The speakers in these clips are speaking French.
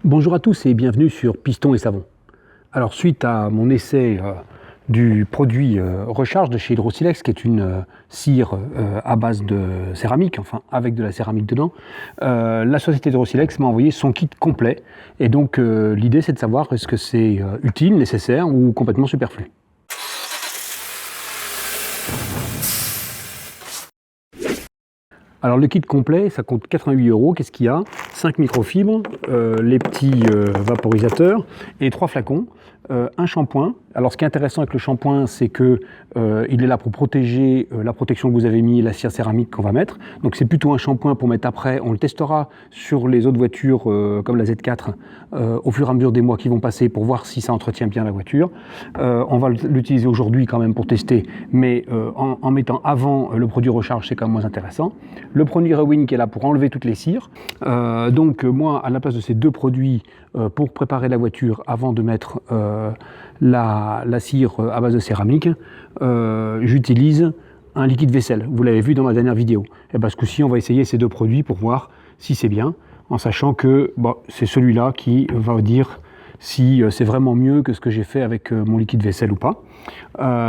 Bonjour à tous et bienvenue sur Piston et Savon. Alors suite à mon essai du produit Recharge de chez Hydrosilex, qui est une cire à base de céramique, enfin avec de la céramique dedans, la société Hydrosilex m'a envoyé son kit complet. Et donc l'idée c'est de savoir est-ce que c'est utile, nécessaire ou complètement superflu. Alors le kit complet, ça coûte 88 €. Qu'est-ce qu'il y a? 5 microfibres, les petits vaporisateurs et 3 flacons, un shampoing. Alors ce qui est intéressant avec le shampoing, c'est que il est là pour protéger la protection que vous avez mis, la cire céramique qu'on va mettre. Donc c'est plutôt un shampoing pour mettre après. On le testera sur les autres voitures comme la Z4 au fur et à mesure des mois qui vont passer pour voir si ça entretient bien la voiture. On va l'utiliser aujourd'hui quand même pour tester, mais en mettant avant le produit Recharge, c'est quand même moins intéressant. Le produit Rewind qui est là pour enlever toutes les cires. Donc moi, à la place de ces deux produits pour préparer la voiture avant de mettre la cire à base de céramique, j'utilise un liquide vaisselle. Vous l'avez vu dans ma dernière vidéo. Et parce que si on va essayer ces deux produits pour voir si c'est bien, en sachant que c'est celui-là qui va dire si c'est vraiment mieux que ce que j'ai fait avec mon liquide vaisselle ou pas.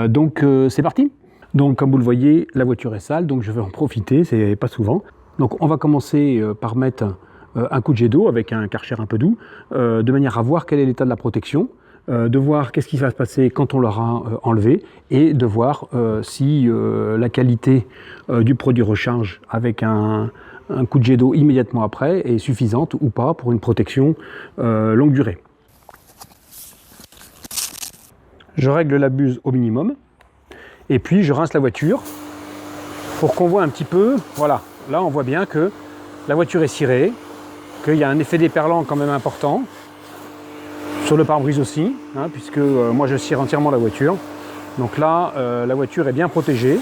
Donc c'est parti. Donc comme vous le voyez, la voiture est sale, donc je vais en profiter, c'est pas souvent. Donc on va commencer par mettre un coup de jet d'eau avec un Karcher un peu doux, de manière à voir quel est l'état de la protection, de voir qu'est-ce qui va se passer quand on l'aura enlevé, et de voir si la qualité du produit Recharge avec un coup de jet d'eau immédiatement après est suffisante ou pas pour une protection longue durée. Je règle la buse au minimum. Et puis je rince la voiture pour qu'on voit un petit peu, voilà, là on voit bien que la voiture est cirée, qu'il y a un effet déperlant quand même important, sur le pare-brise aussi, hein, puisque moi je cire entièrement la voiture. Donc là, la voiture est bien protégée.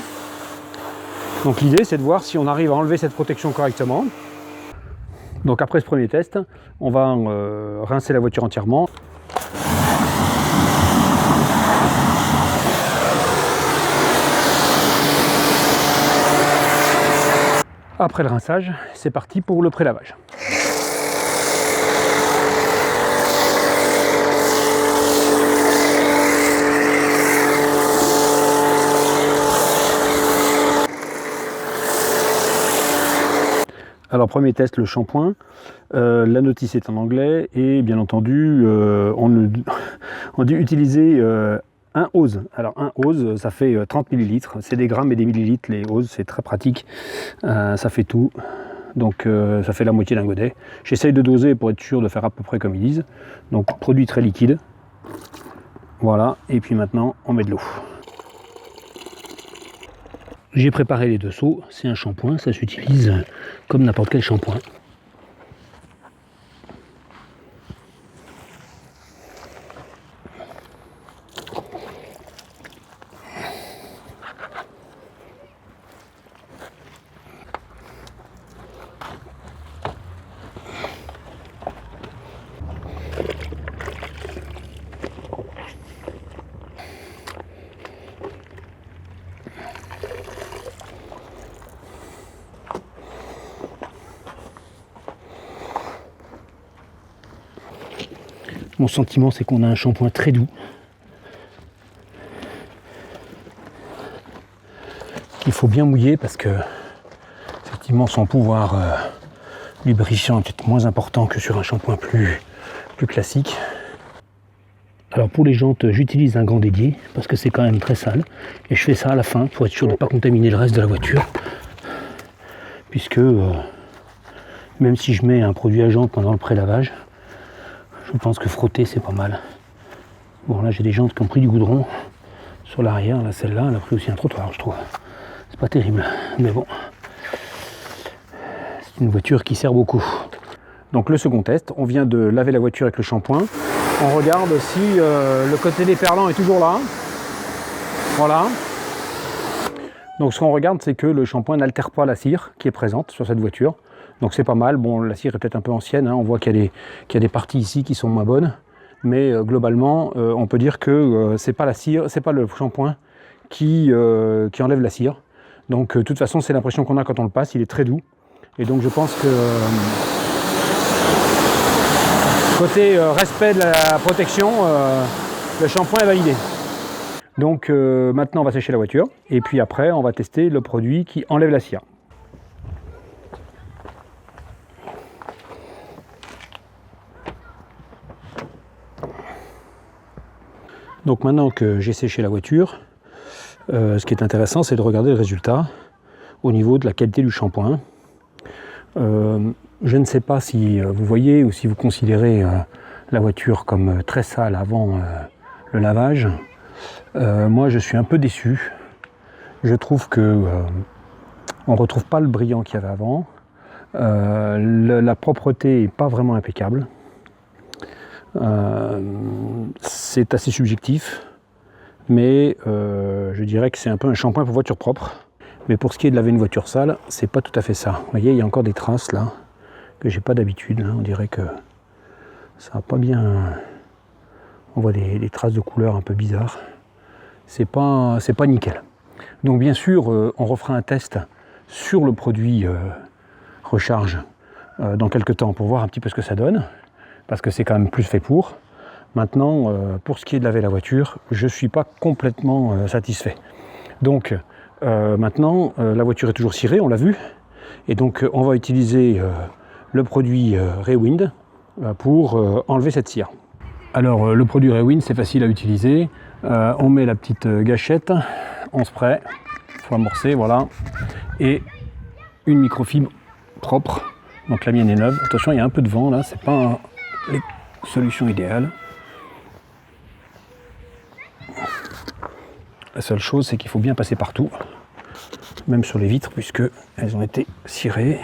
Donc l'idée c'est de voir si on arrive à enlever cette protection correctement. Donc après ce premier test, on va rincer la voiture entièrement. Après le rinçage, c'est parti pour le pré-lavage. Alors premier test, le shampoing. La notice est en anglais et bien entendu on dit utiliser un hose. Alors un hose, ça fait 30 ml, c'est des grammes et des millilitres les hoses, c'est très pratique, ça fait tout, donc ça fait la moitié d'un godet. J'essaye de doser pour être sûr de faire à peu près comme ils disent, donc produit très liquide, voilà, et puis maintenant on met de l'eau. J'ai préparé les deux seaux, c'est un shampoing, ça s'utilise comme n'importe quel shampoing. Mon sentiment, c'est qu'on a un shampoing très doux, qu'il faut bien mouiller parce que, effectivement, son pouvoir lubrifiant est peut-être moins important que sur un shampoing plus classique. Alors pour les jantes, j'utilise un gant dédié parce que c'est quand même très sale, et je fais ça à la fin pour être sûr de ne pas contaminer le reste de la voiture, puisque même si je mets un produit à jantes pendant le pré-lavage, je pense que frotter c'est pas mal. Bon, là j'ai des jantes qui ont pris du goudron sur l'arrière, là celle-là elle a pris aussi un trottoir, je trouve. C'est pas terrible, mais bon, c'est une voiture qui sert beaucoup. Donc le second test, on vient de laver la voiture avec le shampoing. On regarde si le côté déperlant est toujours là. Voilà. Donc ce qu'on regarde, c'est que le shampoing n'altère pas la cire qui est présente sur cette voiture. Donc c'est pas mal. Bon, la cire est peut-être un peu ancienne, hein. On voit qu'il y a des parties ici qui sont moins bonnes. Mais globalement, on peut dire que c'est pas la cire, c'est pas le shampoing qui enlève la cire. Donc de toute façon, c'est l'impression qu'on a quand on le passe, il est très doux. Et donc je pense que Côté respect de la protection, le shampoing est validé. Donc maintenant on va sécher la voiture et puis après on va tester le produit qui enlève la cire. Donc maintenant que j'ai séché la voiture, ce qui est intéressant c'est de regarder le résultat au niveau de la qualité du shampoing. Je ne sais pas si vous voyez ou si vous considérez la voiture comme très sale avant le lavage. Moi je suis un peu déçu. Je trouve que on ne retrouve pas le brillant qu'il y avait avant. La propreté n'est pas vraiment impeccable. C'est assez subjectif, mais je dirais que c'est un peu un shampoing pour voiture propre. Mais pour ce qui est de laver une voiture sale, c'est pas tout à fait ça. Vous voyez, il y a encore des traces là que j'ai pas d'habitude. On dirait que ça va pas bien. On voit des traces de couleur un peu bizarres. C'est pas nickel. Donc bien sûr, on refera un test sur le produit recharge dans quelques temps pour voir un petit peu ce que ça donne, parce que c'est quand même plus fait pour. Maintenant, pour ce qui est de laver la voiture, je suis pas complètement satisfait. Donc maintenant, la voiture est toujours cirée, on l'a vu, et donc on va utiliser le produit Rewind pour enlever cette cire. Alors le produit Rewind, c'est facile à utiliser. On met la petite gâchette en spray, il faut amorcer, voilà, et une microfibre propre. Donc la mienne est neuve. Attention, il y a un peu de vent là, c'est pas la solution idéale. La seule chose, c'est qu'il faut bien passer partout, même sur les vitres, puisque elles ont été cirées.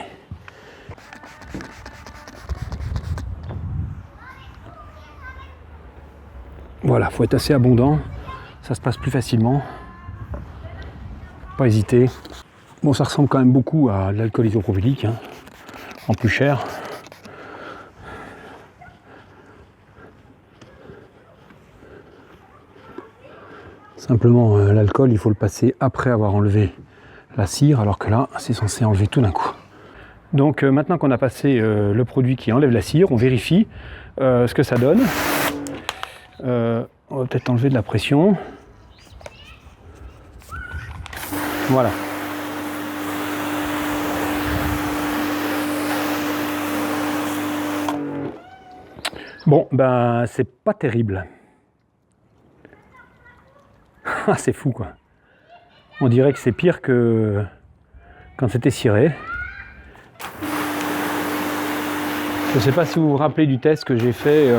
Voilà, il faut être assez abondant, ça se passe plus facilement. Pas hésiter. Bon, ça ressemble quand même beaucoup à de l'alcool isopropylique, hein, en plus cher. Simplement, l'alcool, il faut le passer après avoir enlevé la cire, alors que là, c'est censé enlever tout d'un coup. Donc maintenant qu'on a passé le produit qui enlève la cire, on vérifie ce que ça donne. On va peut-être enlever de la pression. Voilà. Bon, ben c'est pas terrible. Ah, c'est fou quoi. On dirait que c'est pire que quand c'était ciré. Je ne sais pas si vous vous rappelez du test que j'ai fait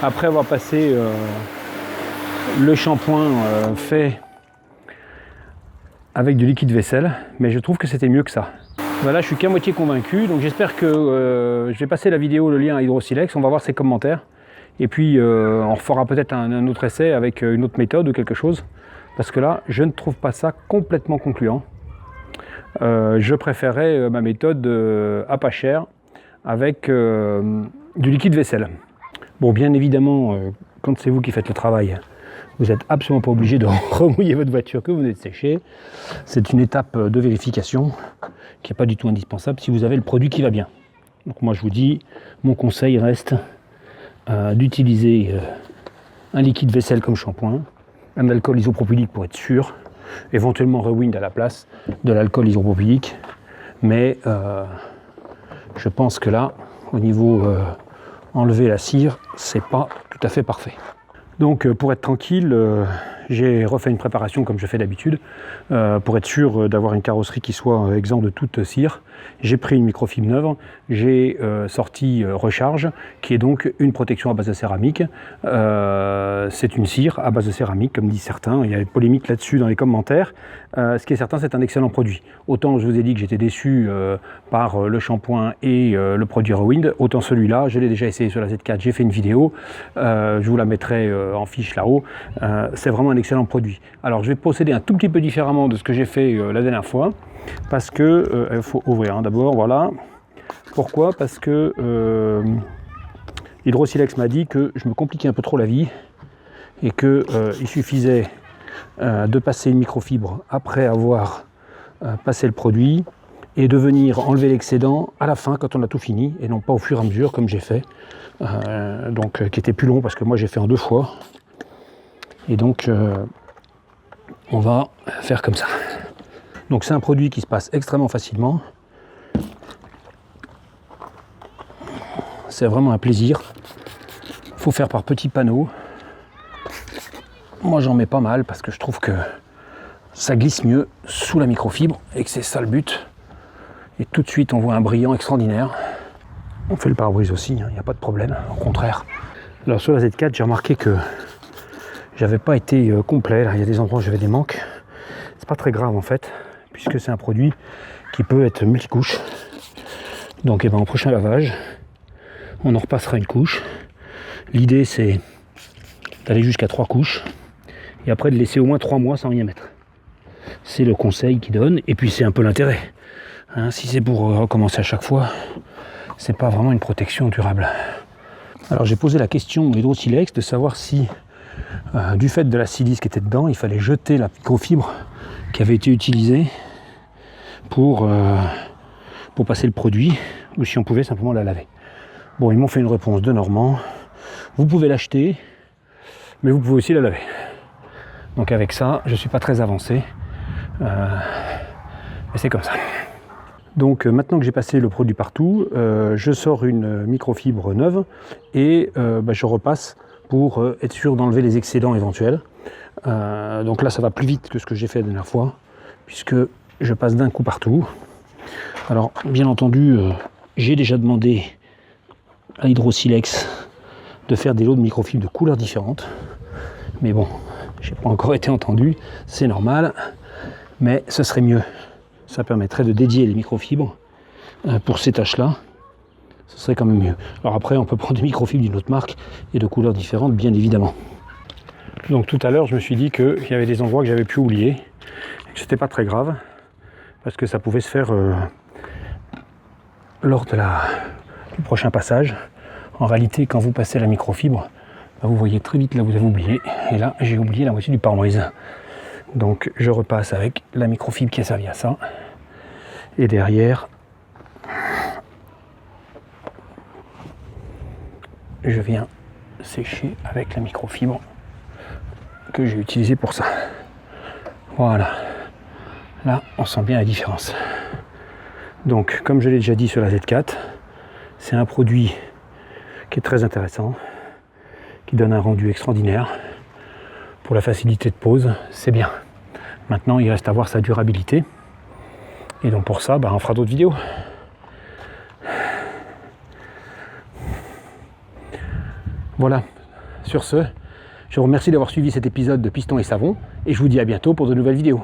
après avoir passé le shampoing fait avec du liquide vaisselle, mais je trouve que c'était mieux que ça. Voilà, je suis qu'à moitié convaincu, donc j'espère que je vais passer la vidéo, le lien à Hydrosilex, on va voir ses commentaires, et puis on refera peut-être un autre essai avec une autre méthode ou quelque chose, parce que là, je ne trouve pas ça complètement concluant. Je préférais ma méthode à pas cher, avec du liquide vaisselle. Bon, bien évidemment, quand c'est vous qui faites le travail, vous n'êtes absolument pas obligé de remouiller votre voiture que vous venez de sécher. C'est une étape de vérification qui n'est pas du tout indispensable si vous avez le produit qui va bien. Donc moi je vous dis, mon conseil reste d'utiliser un liquide vaisselle comme shampoing, un alcool isopropylique pour être sûr, éventuellement Rewind à la place de l'alcool isopropylique, mais je pense que là, au niveau enlever la cire, c'est pas tout à fait parfait. Donc pour être tranquille, j'ai refait une préparation comme je fais d'habitude, pour être sûr d'avoir une carrosserie qui soit exempte de toute cire. J'ai pris une microfibre neuve, j'ai sorti Recharge, qui est donc une protection à base de céramique. C'est une cire à base de céramique, comme disent certains. Il y a des polémiques là-dessus dans les commentaires. Ce qui est certain, c'est un excellent produit. Autant je vous ai dit que j'étais déçu par le shampoing et le produit Rewind, autant celui-là, je l'ai déjà essayé sur la Z4, j'ai fait une vidéo, je vous la mettrai en fiche là-haut. C'est vraiment un excellent produit. Alors je vais procéder un tout petit peu différemment de ce que j'ai fait la dernière fois, parce que il faut ouvrir d'abord, voilà. Pourquoi? Parce que Hydrosilex m'a dit que je me compliquais un peu trop la vie et que il suffisait de passer une microfibre après avoir passé le produit et de venir enlever l'excédent à la fin quand on a tout fini et non pas au fur et à mesure comme j'ai fait, qui était plus long parce que moi j'ai fait en 2 fois. Et donc on va faire comme ça. Donc c'est un produit qui se passe extrêmement facilement. C'est vraiment un plaisir. Il faut faire par petits panneaux. Moi j'en mets pas mal parce que je trouve que ça glisse mieux sous la microfibre et que c'est ça le but. Et tout de suite on voit un brillant extraordinaire. On fait le pare-brise aussi, il n'y a pas de problème, au contraire. Alors sur la Z4 j'ai remarqué que j'avais pas été complet, là. Il y a des endroits où j'avais des manques. C'est pas très grave en fait, puisque c'est un produit qui peut être multicouche. Donc au prochain lavage, on en repassera une couche. L'idée c'est d'aller jusqu'à 3 couches et après de laisser au moins 3 mois sans rien mettre. C'est le conseil qu'il donne et puis c'est un peu l'intérêt. Si c'est pour recommencer à chaque fois, c'est pas vraiment une protection durable. Alors j'ai posé la question au Hydro-Silex de savoir si du fait de la silice qui était dedans, il fallait jeter la microfibre qui avait été utilisée pour passer le produit ou si on pouvait simplement la laver. Bon, ils m'ont fait une réponse de Normand. Vous pouvez l'acheter, mais vous pouvez aussi la laver. Donc avec ça, je ne suis pas très avancé. Mais c'est comme ça. Donc maintenant que j'ai passé le produit partout, je sors une microfibre neuve et je repasse pour être sûr d'enlever les excédents éventuels. Donc là, ça va plus vite que ce que j'ai fait la dernière fois, puisque je passe d'un coup partout. Alors, bien entendu, j'ai déjà demandé à Hydro-Silex de faire des lots de microfibres de couleurs différentes. Mais bon, je n'ai pas encore été entendu, c'est normal, mais ce serait mieux. Ça permettrait de dédier les microfibres pour ces tâches-là. Ce serait quand même mieux. Alors après, on peut prendre des microfibres d'une autre marque et de couleurs différentes, bien évidemment. Donc tout à l'heure, je me suis dit qu'il y avait des endroits que j'avais pu oublier, et que c'était pas très grave, parce que ça pouvait se faire lors du prochain passage. En réalité, quand vous passez la microfibre, vous voyez très vite là où vous avez oublié, et là, j'ai oublié la moitié du pare-brise. Donc je repasse avec la microfibre qui a servi à ça, et derrière, je viens sécher avec la microfibre que j'ai utilisée pour ça. Voilà. Là, on sent bien la différence. Donc, comme je l'ai déjà dit sur la Z4, c'est un produit qui est très intéressant, qui donne un rendu extraordinaire. Pour la facilité de pose, c'est bien. Maintenant, il reste à voir sa durabilité. Et donc pour ça, on fera d'autres vidéos. Voilà, sur ce, je vous remercie d'avoir suivi cet épisode de Piston et Savon et je vous dis à bientôt pour de nouvelles vidéos.